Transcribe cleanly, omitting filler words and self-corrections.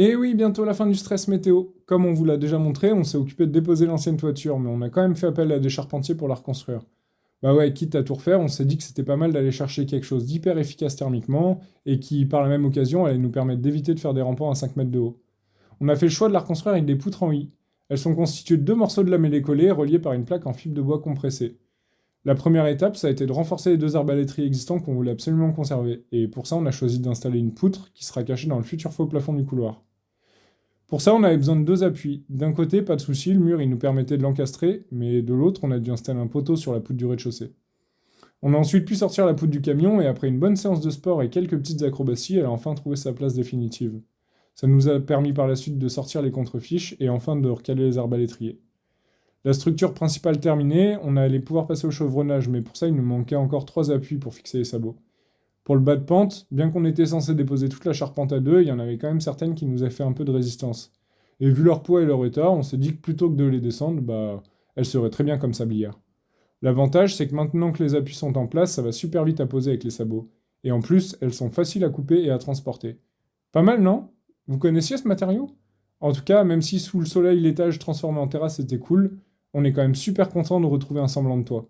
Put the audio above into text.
Et oui, bientôt la fin du stress météo. Comme on vous l'a déjà montré, on s'est occupé de déposer l'ancienne toiture, mais on a quand même fait appel à des charpentiers pour la reconstruire. Bah ouais, quitte à tout refaire, on s'est dit que c'était pas mal d'aller chercher quelque chose d'hyper efficace thermiquement et qui, par la même occasion, allait nous permettre d'éviter de faire des ramparts à 5 mètres de haut. On a fait le choix de la reconstruire avec des poutres en I. Elles sont constituées de deux morceaux de lamellé collés reliés par une plaque en fibre de bois compressée. La première étape, ça a été de renforcer les deux arbalétriers existants qu'on voulait absolument conserver, et pour ça, on a choisi d'installer une poutre qui sera cachée dans le futur faux plafond du couloir. Pour ça, on avait besoin de deux appuis. D'un côté, pas de souci, le mur il nous permettait de l'encastrer, mais de l'autre, on a dû installer un poteau sur la poutre du rez-de-chaussée. On a ensuite pu sortir la poutre du camion et après une bonne séance de sport et quelques petites acrobaties, elle a enfin trouvé sa place définitive. Ça nous a permis par la suite de sortir les contrefiches et enfin de recaler les arbalétriers. La structure principale terminée, on allait pouvoir passer au chevronnage, mais pour ça il nous manquait encore trois appuis pour fixer les sabots. Pour le bas de pente, bien qu'on était censé déposer toute la charpente à deux, il y en avait quand même certaines qui nous avaient fait un peu de résistance. Et vu leur poids et leur état, on s'est dit que plutôt que de les descendre, bah, elles seraient très bien comme sablières. L'avantage, c'est que maintenant que les appuis sont en place, ça va super vite à poser avec les sabots. Et en plus, elles sont faciles à couper et à transporter. Pas mal, non? Vous connaissiez ce matériau? En tout cas, même si sous le soleil l'étage transformé en terrasse était cool, on est quand même super content de retrouver un semblant de toit.